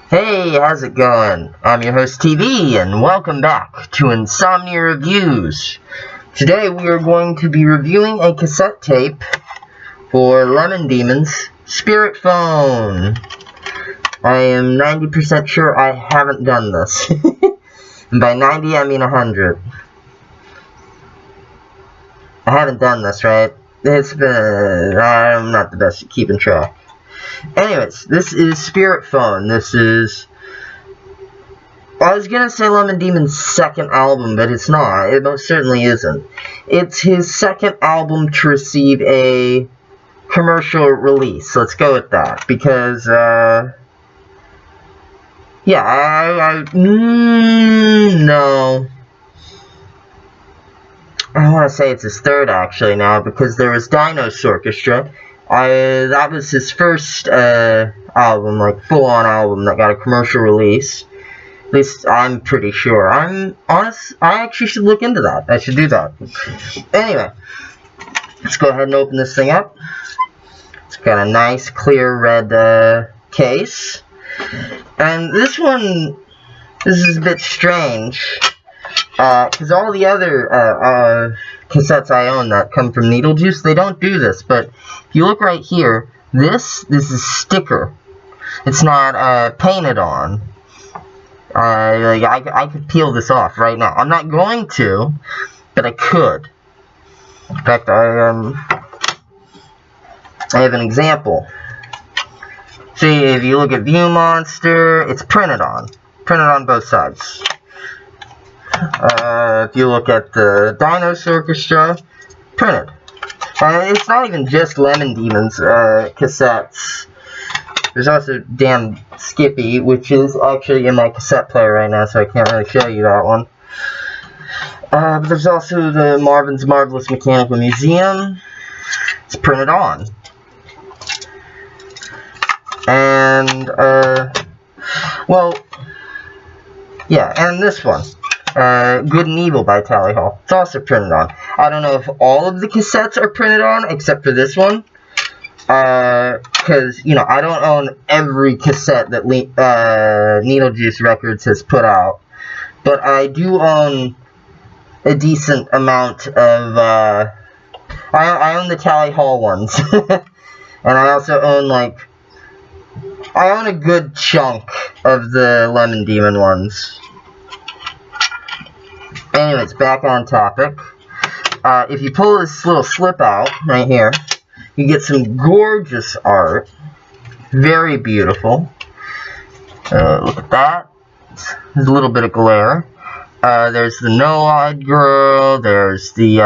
Hey, how's it going? I'm your host TV, and welcome back to Insomnia Reviews. Today we are going to be reviewing a cassette tape for Lemon Demon's Spirit Phone. I am 90% sure I haven't done this. And by 90 I mean 100. I haven't done this, right? I'm not the best at keeping track. Anyways, this is Spirit Phone. This is... I was gonna say Lemon Demon's second album, but it's not. It most certainly isn't. It's his second album to receive a commercial release. Let's go with that. Because, no. I want to say it's his third, actually, now, because there was Dinos Orchestra. That was his first album, like, full-on album that got a commercial release. At least, I'm pretty sure. I'm honest, I actually should look into that. I should do that. Anyway, let's go ahead and open this thing up. It's got a nice, clear, red case. And this is a bit strange. Because all the other cassettes I own that come from Needle Juice, they don't do this. But if you look right here, this is sticker. It's not painted on. I could peel this off right now. I'm not going to, but I could. In fact, I have an example. See, if you look at View Monster, it's printed on both sides. If you look at the Dinos Orchestra, printed. It's not even just Lemon Demon's cassettes. There's also Damn Skippy, which is actually in my cassette player right now, so I can't really show you that one. But there's also the Marvin's Marvelous Mechanical Museum. It's printed on. And, well, yeah, and this one. Good and Evil by Tally Hall. It's also printed on. I don't know if all of the cassettes are printed on, except for this one. Because, I don't own every cassette that Needle Juice Records has put out. But I do own a decent amount of, I own the Tally Hall ones. And I also own, I own a good chunk of the Lemon Demon ones. Anyways, back on topic. If you pull this little slip out, right here, you get some gorgeous art. Very beautiful. Look at that. There's a little bit of glare. There's the No-Eyed Girl. There's the,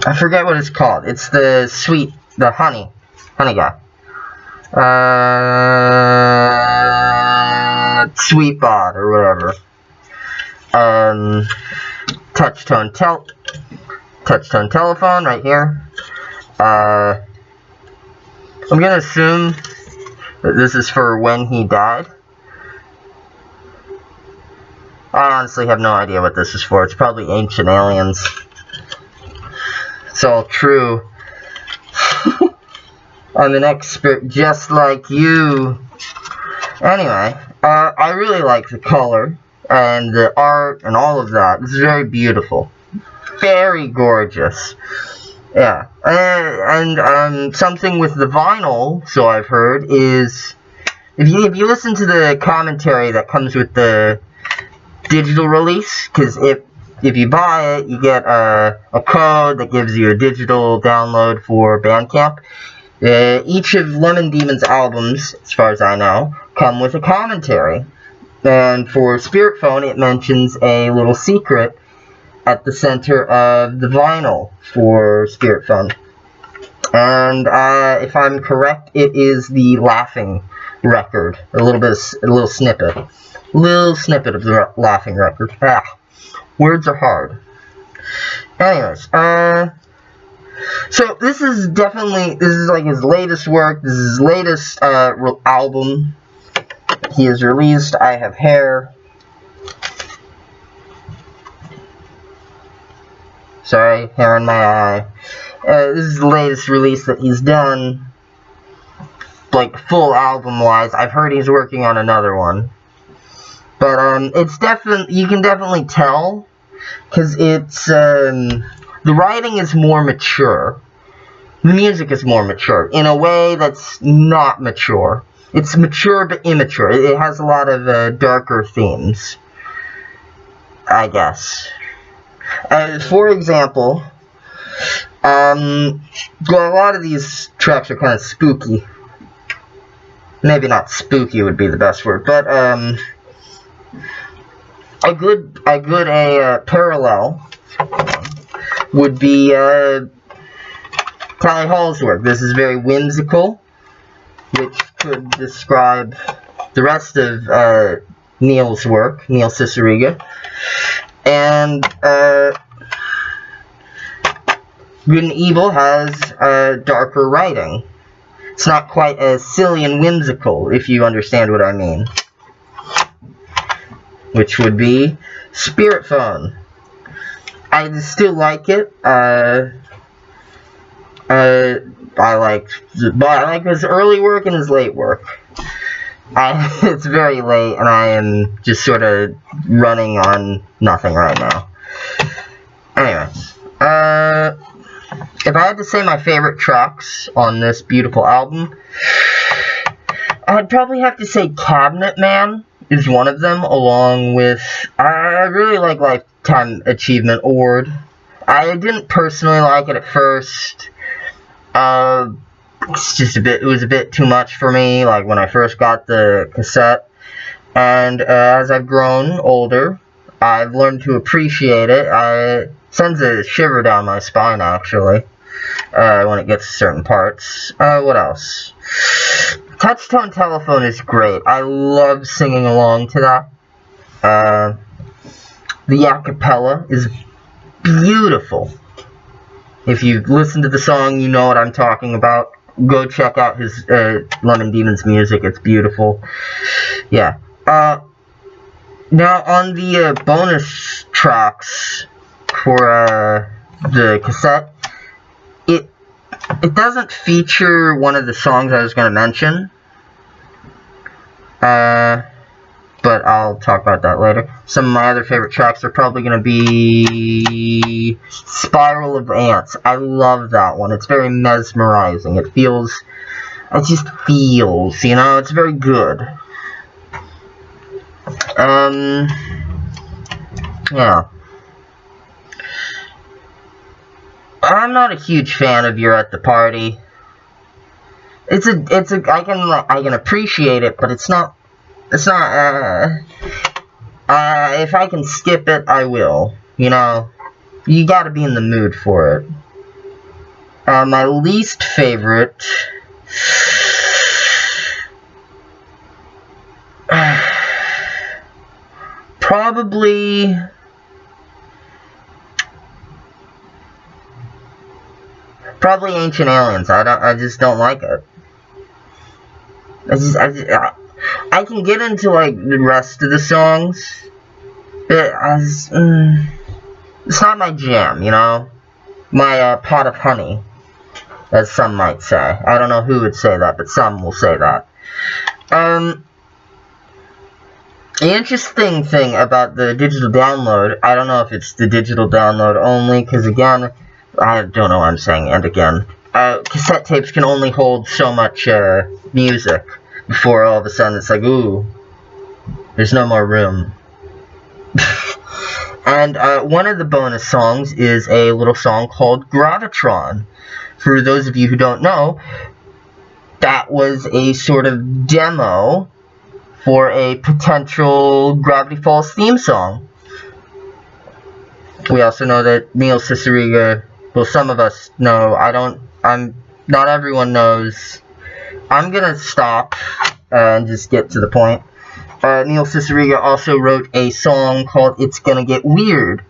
I forget what it's called. It's the honey guy. Sweet Bot or whatever. Touchtone telephone right here. I'm gonna assume that this is for when he died. I honestly have no idea what this is for. It's probably Ancient Aliens. It's all true. I'm an expert just like you. Anyway, I really like the color and the art and all of that. It's very beautiful. Very gorgeous. Yeah. And something with the vinyl, so I've heard, is if you listen to the commentary that comes with the digital release, because if you buy it, you get a code that gives you a digital download for Bandcamp. Each of Lemon Demon's albums, as far as I know, come with a commentary. And for Spirit Phone, it mentions a little secret at the center of the vinyl for Spirit Phone. And if I'm correct, it is the Laughing record. A little snippet of the Laughing record. Words are hard. Anyways, so this is like his latest work. This is his latest album he has released. I have hair. Sorry, hair in my eye. This is the latest release that he's done. like, full album-wise. I've heard he's working on another one. But, it's definitely, you can definitely tell, because it's, the writing is more mature. The music is more mature, in a way that's not mature. It's mature but immature. It has a lot of, darker themes, I guess. For example, well, a lot of these tracks are kind of spooky. Maybe not spooky would be the best word, but, a good parallel would be Tally Hall's work. This is very whimsical, which could describe the rest of Neil's work, Neil Cicierega. And Good and Evil has darker writing. It's not quite as silly and whimsical, if you understand what I mean. Which would be Spirit Phone. I still like it. I like his early work and his late work. It's very late, and I am just sort of running on nothing right now. Anyway, if I had to say my favorite tracks on this beautiful album, I'd probably have to say Cabinet Man is one of them, along with, I really like Lifetime Achievement Award. I didn't personally like it at first. It's just it was a bit too much for me, like when I first got the cassette. And as I've grown older, I've learned to appreciate it. It sends a shiver down my spine, actually, when it gets to certain parts. What else? Touch-Tone Telephone is great. I love singing along to that. The acapella is beautiful. If you listen to the song, you know what I'm talking about. Go check out his Lemon Demon's music. It's beautiful. Yeah. Now, on the bonus tracks for the cassette, it doesn't feature one of the songs I was going to mention. But I'll talk about that later. Some of my other favorite tracks are probably going to be Spiral of Ants. I love that one. It's very mesmerizing. It just feels, you know, it's very good. Yeah. I'm not a huge fan of You're at the Party. I can appreciate it, but it's not, if I can skip it, I will, you know, you gotta be in the mood for it. My least favorite, probably Ancient Aliens. I just don't like it. I can get into, like, the rest of the songs, but it's not my jam, you know? My pot of honey, as some might say. I don't know who would say that, but some will say that. The interesting thing about the digital download, I don't know if it's the digital download only, because again, I don't know what I'm saying, and again, cassette tapes can only hold so much music before all of a sudden it's like, ooh, there's no more room. And one of the bonus songs is a little song called Gravitron. For those of you who don't know, that was a sort of demo for a potential Gravity Falls theme song. We also know that Neil Cicierega, well, some of us know, not everyone knows. I'm gonna stop and just get to the point. Neil Cicierega also wrote a song called It's Gonna Get Weird,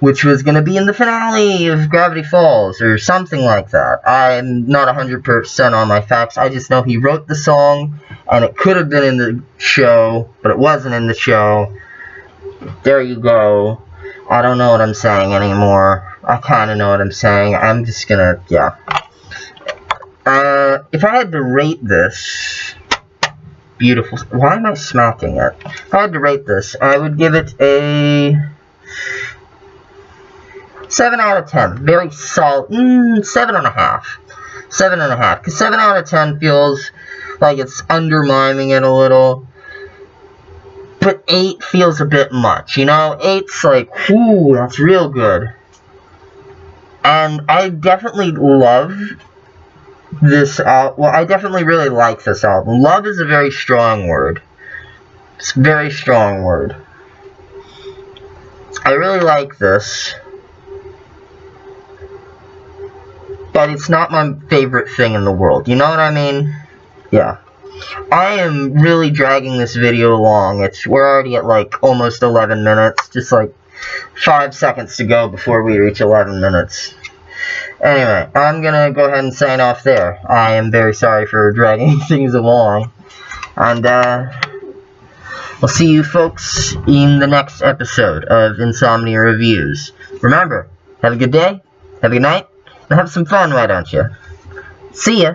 which was gonna be in the finale of Gravity Falls, or something like that. I'm not 100% on my facts, I just know he wrote the song, and it could have been in the show, but it wasn't in the show. There you go. I don't know what I'm saying anymore. I kinda know what I'm saying. I'm just gonna, yeah. If I had to rate this, beautiful. Why am I smacking it? If I had to rate this, I would give it a 7 out of 10. Very solid. 7.5. 7.5. Because 7 out of 10 feels like it's undermining it a little. But 8 feels a bit much, you know? 8's like, whoo, that's real good. And I definitely love this album. Well, I definitely really like this album. Love is a very strong word. It's a very strong word. I really like this. But it's not my favorite thing in the world. You know what I mean? Yeah. I am really dragging this video along. We're already at like almost 11 minutes. Just like 5 seconds to go before we reach 11 minutes. Anyway, I'm gonna go ahead and sign off there. I am very sorry for dragging things along. And we'll see you folks in the next episode of Insomnia Reviews. Remember, have a good day, have a good night, and have some fun, why don't you? See ya!